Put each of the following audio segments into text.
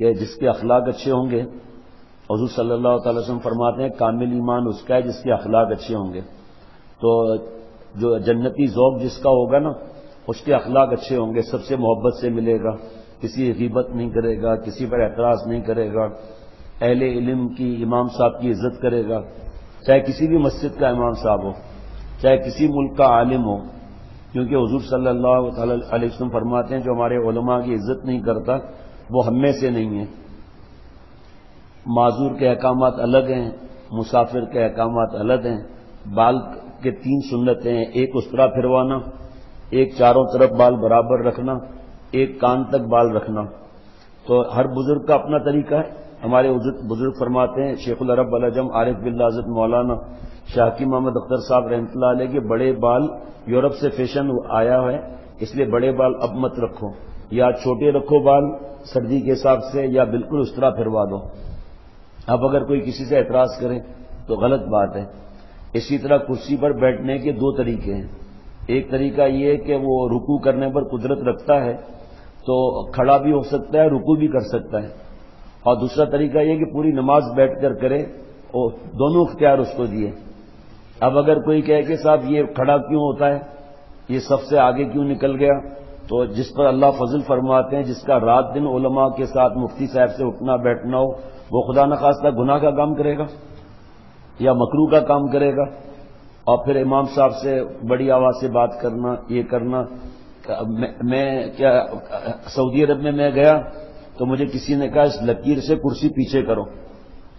کہ جس کے اخلاق اچھے ہوں گے، حضور صلی اللہ تعالی وسلم فرماتے ہیں کامل ایمان اس کا ہے جس کے اخلاق اچھے ہوں گے. تو جو جنتی ذوق جس کا ہوگا نا، اس کے اخلاق اچھے ہوں گے، سب سے محبت سے ملے گا، کسی غیبت نہیں کرے گا، کسی پر اعتراض نہیں کرے گا، اہل علم کی، امام صاحب کی عزت کرے گا، چاہے کسی بھی مسجد کا امام صاحب ہو، چاہے کسی ملک کا عالم ہو. کیونکہ حضور صلی اللہ تعالی علیہ وسلم فرماتے ہیں جو ہمارے علماء کی عزت نہیں کرتا وہ ہم میں سے نہیں ہے. معذور کے احکامات الگ ہیں، مسافر کے احکامات الگ ہیں. بال کے 3 سنتیں ہیں، ایک اس طرح پھروانا، ایک چاروں طرف بال برابر رکھنا، ایک کان تک بال رکھنا. تو ہر بزرگ کا اپنا طریقہ ہے. ہمارے بزرگ فرماتے ہیں شیخ العرب العجم عارف باللہ حضرت مولانا شاہ حکیم محمد اختر صاحب رحمۃ اللہ علیہ کے بڑے بال یورپ سے فیشن آیا ہے، اس لیے بڑے بال اب مت رکھو، یا چھوٹے رکھو بال سردی کے حساب سے، یا بالکل اس طرح پھروا دو. اب اگر کوئی کسی سے اعتراض کرے تو غلط بات ہے. اسی طرح کرسی پر بیٹھنے کے 2 طریقے ہیں. ایک طریقہ یہ ہے کہ وہ رکوع کرنے پر قدرت رکھتا ہے تو کھڑا بھی ہو سکتا ہے، رکوع بھی کر سکتا ہے. اور دوسرا طریقہ یہ کہ پوری نماز بیٹھ کر کرے، اور دونوں اختیار اس کو دیے. اب اگر کوئی کہے کہ صاحب یہ کھڑا کیوں ہوتا ہے، یہ سب سے آگے کیوں نکل گیا، تو جس پر اللہ فضل فرماتے ہیں جس کا رات دن علماء کے ساتھ مفتی صاحب سے اٹھنا بیٹھنا ہو، وہ خدا نخواستہ گناہ کا کام کرے گا یا مکروہ کا کام کرے گا. اور پھر امام صاحب سے بڑی آواز سے بات کرنا، یہ کرنا. میں کیا سعودی عرب میں گیا تو مجھے کسی نے کہا اس لکیر سے کرسی پیچھے کرو،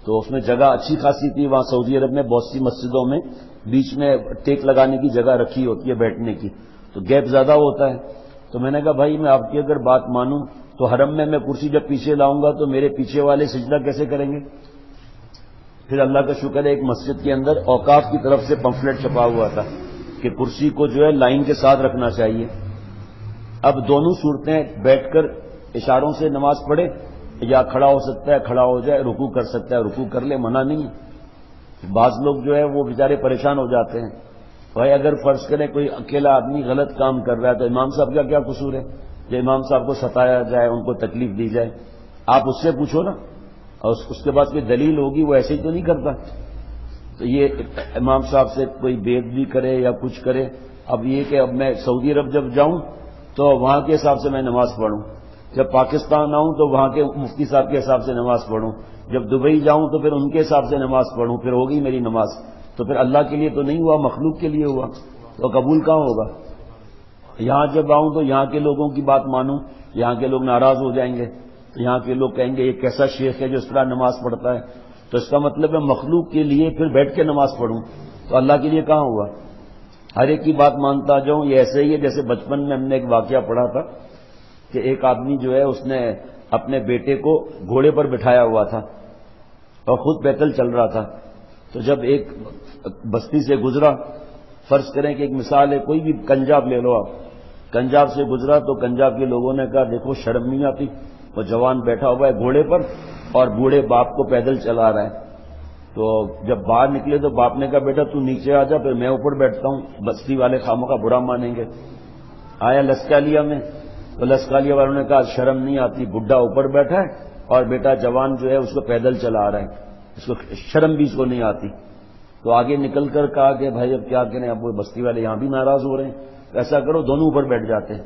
تو اس میں جگہ اچھی خاصی تھی. وہاں سعودی عرب میں بہت سی مسجدوں میں بیچ میں ٹیک لگانے کی جگہ رکھی ہوتی ہے بیٹھنے کی، تو گیپ زیادہ ہوتا ہے. تو میں نے کہا بھائی میں آپ کی اگر بات مانوں تو حرم میں کرسی جب پیچھے لاؤں گا تو میرے پیچھے والے سجدہ کیسے کریں گے؟ پھر اللہ کا شکر ہے ایک مسجد کے اندر اوقاف کی طرف سے پمفلٹ چھپا ہوا تھا کہ کرسی کو جو ہے لائن کے ساتھ رکھنا چاہیے. اب دونوں صورتیں بیٹھ کر اشاروں سے نماز پڑھے، یا کھڑا ہو سکتا ہے کھڑا ہو جائے، رکوع کر سکتا ہے رکوع کر لے، منع نہیں ہے. بعض لوگ جو ہے وہ بیچارے پریشان ہو جاتے ہیں. بھائی اگر فرض کریں کوئی اکیلا آدمی غلط کام کر رہا ہے تو امام صاحب کا کیا قصور ہے کہ امام صاحب کو ستایا جائے، ان کو تکلیف دی جائے؟ آپ اس سے پوچھو نا، اور اس کے بعد کوئی دلیل ہوگی، وہ ایسے ہی تو نہیں کرتا. تو یہ امام صاحب سے کوئی بید بھی کرے یا کچھ کرے. اب یہ کہ اب میں سعودی عرب جب جاؤں تو وہاں کے حساب سے میں نماز پڑھوں، جب پاکستان آؤں تو وہاں کے مفتی صاحب کے حساب سے نماز پڑھوں، جب دبئی جاؤں تو پھر ان کے حساب سے نماز پڑھوں، پھر ہوگی میری نماز. تو پھر اللہ کے لیے تو نہیں ہوا، مخلوق کے لیے ہوا، تو قبول کہاں ہوگا؟ یہاں جب آؤں تو یہاں کے لوگوں کی بات مانوں، یہاں کے لوگ ناراض ہو جائیں گے، تو یہاں کے لوگ کہیں گے یہ کیسا شیخ ہے جو اس طرح نماز پڑھتا ہے. تو اس کا مطلب ہے مخلوق کے لیے پھر بیٹھ کے نماز پڑھوں، تو اللہ کے لیے کہاں ہوا؟ ہر ایک کی بات مانتا جاؤں. یہ ایسے ہی ہے جیسے بچپن میں ہم نے ایک واقعہ پڑھا تھا کہ ایک آدمی جو ہے اس نے اپنے بیٹے کو گھوڑے پر بٹھایا ہوا تھا اور خود پیدل چل رہا تھا. تو جب ایک بستی سے گزرا، فرض کریں کہ ایک مثال ہے کوئی بھی کنجاب لے لو آپ، کنجاب سے گزرا تو کنجاب کے لوگوں نے کہا دیکھو شرم نہیں آتی، وہ جوان بیٹھا ہوا ہے گھوڑے پر اور بوڑھے باپ کو پیدل چلا رہا ہے. تو جب باہر نکلے تو باپ نے کہا بیٹا تو نیچے آ جا، پھر میں اوپر بیٹھتا ہوں، بستی والے خاموں کا برا مانیں گے. آیا لسکالیا میں تو لسکالیا والوں نے کہا شرم نہیں آتی، بڈھا اوپر بیٹھا ہے اور بیٹا جوان جو ہے اس کو پیدل چلا رہا ہے، اس کو شرم بھی اس کو نہیں آتی. تو آگے نکل کر کہا کہ بھائی اب کیا کریں، اب وہ بستی والے یہاں بھی ناراض ہو رہے ہیں، ایسا کرو دونوں اوپر بیٹھ جاتے ہیں.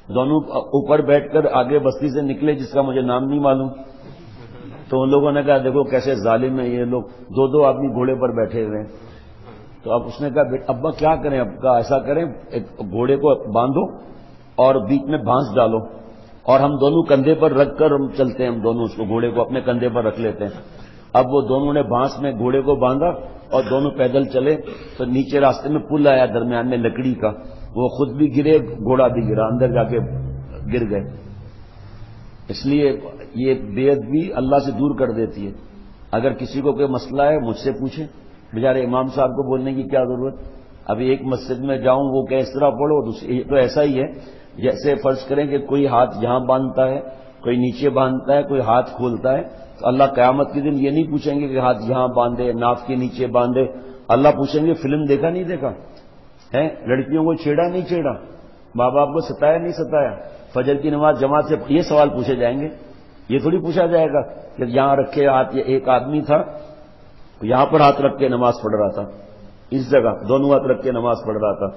دونوں اوپر بیٹھ کر آگے بستی سے نکلے جس کا مجھے نام نہیں معلوم. تو ان لوگوں نے کہا دیکھو کیسے ظالم ہیں یہ لوگ، 2 آدمی گھوڑے پر بیٹھے ہوئے ہیں. تو اب اس نے کہا ابا کیا کریں؟ اب کا ایسا کریں ایک گھوڑے کو باندھو اور بیچ میں بھانس ڈالو اور ہم دونوں کندھے پر رکھ کر ہم چلتے ہیں، ہم دونوں اس کو گھوڑے کو اپنے کندھے پر رکھ لیتے ہیں. اب وہ دونوں نے بھانس میں گھوڑے کو باندھا اور دونوں پیدل چلے. تو نیچے راستے میں پل آیا درمیان میں لکڑی کا، وہ خود بھی گرے گھوڑا بھی گرا، اندر جا کے گر گئے. اس لیے یہ بے ادبی اللہ سے دور کر دیتی ہے. اگر کسی کو کوئی مسئلہ ہے مجھ سے پوچھیں، بیچارے امام صاحب کو بولنے کی کیا ضرورت؟ ابھی ایک مسجد میں جاؤں وہ کہ اس طرح پڑھو، تو ایسا ہی ہے جیسے فرض کریں کہ کوئی ہاتھ یہاں باندھتا ہے، کوئی نیچے باندھتا ہے، کوئی ہاتھ کھولتا ہے. تو اللہ قیامت کے دن یہ نہیں پوچھیں گے کہ ہاتھ یہاں باندھے ناف کے نیچے باندھے. اللہ پوچھیں گے فلم دیکھا نہیں دیکھا ہے، لڑکیوں کو چھیڑا نہیں چھیڑا، ماں باپ کو ستایا نہیں ستایا، فجر کی نماز جماعت سے، یہ سوال پوچھے جائیں گے. یہ تھوڑی پوچھا جائے گا کہ یہاں رکھے ہاتھ، یہ ایک آدمی تھا یہاں پر ہاتھ رکھ کے نماز پڑھ رہا تھا، اس جگہ دونوں ہاتھ رکھ کے نماز پڑھ رہا تھا،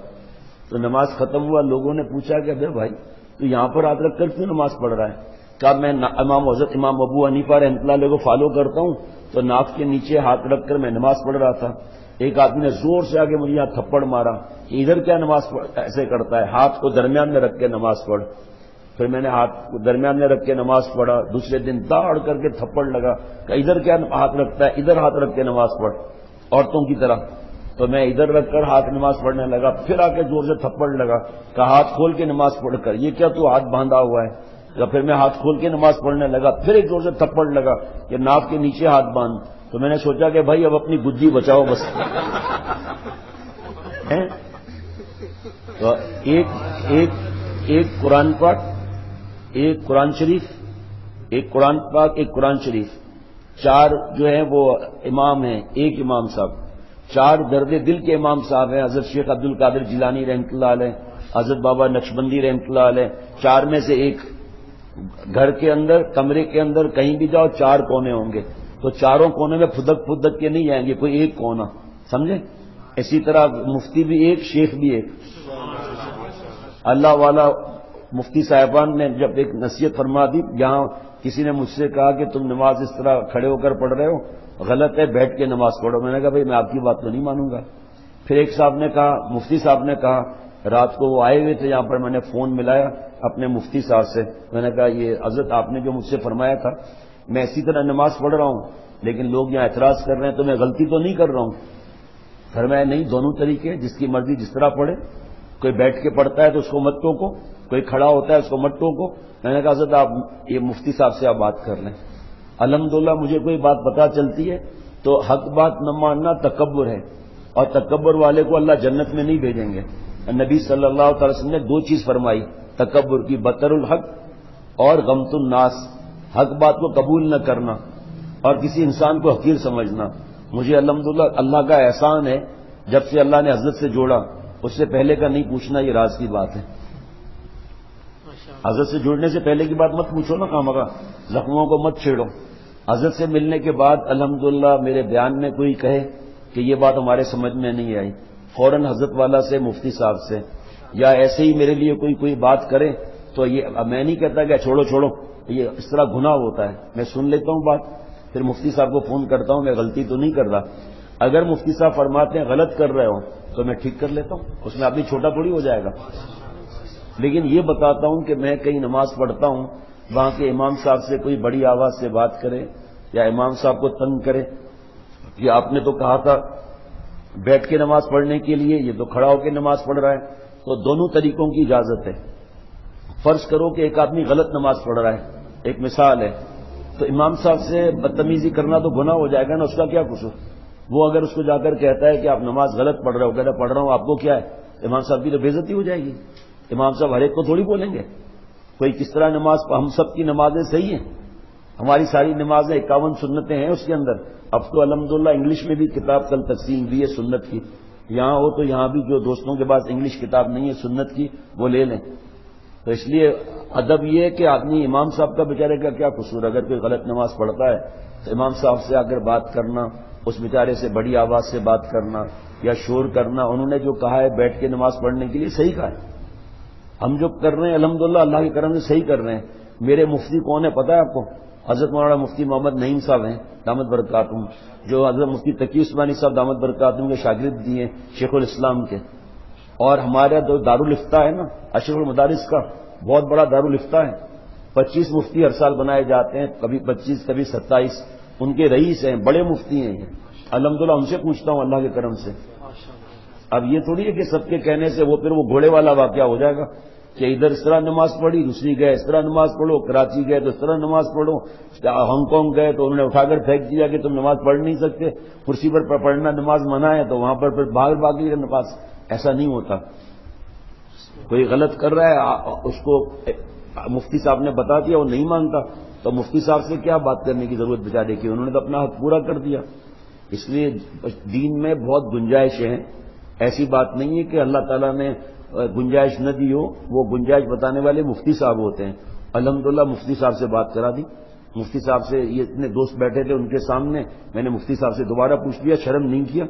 تو نماز ختم ہوا، لوگوں نے پوچھا کہ ابے بھائی تو یہاں پر ہاتھ رکھ کر کیوں نماز پڑھ رہا ہے؟ کہا میں حضرت امام ابو حنیفہ رحمۃ اللہ علیہ کو فالو کرتا ہوں، تو ناک کے نیچے ہاتھ رکھ کر میں نماز پڑھ رہا تھا، ایک آدمی نے زور سے آگے مجھے یہاں تھپڑ مارا کہ ادھر کیا نماز ایسے کرتا ہے، ہاتھ کو درمیان میں رکھ کے نماز پڑھ۔ پھر میں نے ہاتھ کو درمیان میں رکھ کے نماز پڑھا، دوسرے دن داڑ کر کے تھپڑ لگا کہ ادھر کیا ہاتھ رکھتا ہے، ادھر ہاتھ رکھ کے نماز پڑھ عورتوں کی طرح، تو میں ادھر رکھ کر ہاتھ نماز پڑھنے لگا، پھر آ کے زور سے تھپڑ لگا کہ ہاتھ کھول کے نماز پڑھ کر، یہ کیا تو ہاتھ باندھا ہوا ہے؟ پھر میں ہاتھ کھول کے نماز پڑھنے لگا، پھر ایک زور سے تھپڑ لگا کہ ناف کے نیچے ہاتھ باندھ، تو میں نے سوچا کہ بھائی اب اپنی بدھی بچاؤ بس۔ تو ایک قرآن پاک، ایک قرآن شریف، ایک قرآن پاک، ایک قرآن شریف، چار جو ہیں وہ امام ہیں، ایک امام صاحب، چار درد دل کے امام صاحب ہیں، حضرت شیخ عبد القادر جیلانی رحمۃ اللہ علیہ، حضرت بابا نقشبندی رحمۃ اللہ علیہ، چار میں سے ایک۔ گھر کے اندر، کمرے کے اندر کہیں بھی جاؤ چار کونے ہوں گے، تو چاروں کونے میں پھدک کے نہیں جائیں گے، کوئی ایک کونا، سمجھے؟ اسی طرح مفتی بھی ایک، شیخ بھی ایک۔ اللہ والا مفتی صاحبان نے جب ایک نصیحت فرما دی، یہاں کسی نے مجھ سے کہا کہ تم نماز اس طرح کھڑے ہو کر پڑھ رہے ہو، غلط ہے، بیٹھ کے نماز پڑھو۔ میں نے کہا بھائی میں آپ کی بات تو نہیں مانوں گا۔ پھر ایک صاحب نے کہا، مفتی صاحب نے کہا، رات کو وہ آئے ہوئے تھے یہاں پر، میں نے فون ملایا اپنے مفتی صاحب سے، میں نے کہا یہ حضرت آپ نے جو مجھ سے فرمایا تھا میں اسی طرح نماز پڑھ رہا ہوں، لیکن لوگ یہاں اعتراض کر رہے ہیں تو میں غلطی تو نہیں کر رہا ہوں؟ فرمایا نہیں، دونوں طریقے، جس کی مرضی جس طرح پڑھے، کوئی بیٹھ کے پڑھتا ہے تو اس کو مت ٹوکو، کوئی کھڑا ہوتا ہے اس کو مت ٹوکو۔ میں نے کہا حضرت آپ یہ مفتی صاحب سے آپ بات کر لیں۔ الحمدللہ مجھے کوئی بات پتہ چلتی ہے تو حق بات نہ ماننا تکبر ہے، اور تکبر والے کو اللہ جنت میں نہیں بھیجیں گے۔ نبی صلی اللہ تعالی وسلم نے دو چیز فرمائی تکبر کی، بطر الحق اور غمت الناس، حق بات کو قبول نہ کرنا اور کسی انسان کو حقیر سمجھنا۔ مجھے الحمدللہ اللہ کا احسان ہے، جب سے اللہ نے حضرت سے جوڑا، اس سے پہلے کا نہیں پوچھنا، یہ راز کی بات ہے۔ حضرت سے جڑنے سے پہلے کی بات مت پوچھو نا، خامخواہ زخموں کو مت چھیڑو۔ حضرت سے ملنے کے بعد الحمدللہ میرے بیان میں کوئی کہے کہ یہ بات ہمارے سمجھ میں نہیں آئی، فوراً حضرت والا سے، مفتی صاحب سے، یا ایسے ہی میرے لیے کوئی بات کرے تو یہ میں نہیں کہتا کہ چھوڑو، یہ اس طرح گناہ ہوتا ہے، میں سن لیتا ہوں بات، پھر مفتی صاحب کو فون کرتا ہوں، میں غلطی تو نہیں کر رہا۔ اگر مفتی صاحب فرماتے ہیں غلط کر رہے ہو تو میں ٹھیک کر لیتا ہوں، اس میں آدمی چھوٹا تھوڑی ہو جائے گا۔ لیکن یہ بتاتا ہوں کہ میں کہیں نماز پڑھتا ہوں، وہاں کے امام صاحب سے کوئی بڑی آواز سے بات کرے یا امام صاحب کو تنگ کرے کہ آپ نے تو کہا تھا بیٹھ کے نماز پڑھنے کے لیے، یہ تو کھڑا ہو کے نماز پڑھ رہا ہے، تو دونوں طریقوں کی اجازت ہے۔ فرض کرو کہ ایک آدمی غلط نماز پڑھ رہا ہے، ایک مثال ہے، تو امام صاحب سے بدتمیزی کرنا تو گناہ ہو جائے گا نا، اس کا کیا قصور؟ وہ اگر اس کو جا کر کہتا ہے کہ آپ نماز غلط پڑھ رہے ہو، کہتا ہے پڑھ رہا ہوں، آپ کو کیا ہے؟ امام صاحب کی تو بے عزتی ہو جائے گی۔ امام صاحب ہر ایک کو تھوڑی بولیں گے، کوئی کس طرح نماز، ہم سب کی نمازیں صحیح ہیں، ہماری ساری نمازیں 51 سنتیں ہیں اس کے اندر۔ اب تو الحمدللہ انگلش میں بھی کتاب کل تقسیم ہوئی ہے سنت کی، یہاں ہو تو یہاں بھی جو دوستوں کے پاس انگلش کتاب نہیں ہے سنت کی وہ لے لیں۔ تو اس لیے ادب یہ ہے کہ آدمی، امام صاحب کا بیچارے کا کیا قصور؟ اگر کوئی غلط نماز پڑھتا ہے تو امام صاحب سے اگر بات کرنا، اس بیچارے سے بڑی آواز سے بات کرنا یا شور کرنا، انہوں نے جو کہا ہے بیٹھ کے نماز پڑھنے کے لیے صحیح کہا ہے، ہم جو کر رہے ہیں الحمدللہ اللہ کے کرم سے صحیح کر رہے ہیں۔ میرے مفتی کون ہے پتہ ہے آپ کو؟ حضرت مولانا مفتی محمد نعیم صاحب ہیں دامت برکاتہم، جو حضرت مفتی تقی عثمانی صاحب دامت برکاتہم کے شاگرد بھی ہیں شیخ الاسلام کے، اور ہمارا جو دارالفتہ ہے نا اشرف المدارس کا، بہت بڑا دارالفتہ ہے، 25 مفتی ہر سال بنائے جاتے ہیں، کبھی 25 کبھی 27، ان کے رئیس ہیں، بڑے مفتی ہیں یہ الحمدللہ، ان سے پوچھتا ہوں اللہ کے کرم سے۔ اب یہ تھوڑی ہے کہ سب کے کہنے سے وہ پھر وہ گھوڑے والا واقعہ ہو جائے گا کہ ادھر اس طرح نماز پڑھی، دوسری گئے اس طرح نماز پڑھو، کراچی گئے تو اس طرح نماز پڑھو، ہانگ کانگ گئے تو انہوں نے اٹھا کر پھینک دیا کہ تم نماز پڑھ نہیں سکتے، کرسی پر پڑھنا نماز منع ہے، تو وہاں پر پھر باغ لی نماز۔ ایسا نہیں ہوتا، کوئی غلط کر رہا ہے اس کو مفتی صاحب نے بتا دیا، وہ نہیں مانتا تو مفتی صاحب سے کیا بات کرنے کی ضرورت بیچارے کی، انہوں نے تو اپنا حق پورا کر دیا۔ اس لیے دین میں بہت گنجائشیں ہیں، ایسی بات نہیں ہے کہ اللہ تعالیٰ نے گنجائش نہ دی ہو، وہ گنجائش بتانے والے مفتی صاحب ہوتے ہیں۔ الحمدللہ مفتی صاحب سے بات کرا دی، مفتی صاحب سے یہ اتنے دوست بیٹھے تھے ان کے سامنے، میں نے مفتی صاحب سے دوبارہ پوچھ لیا شرم نہیں کیا؟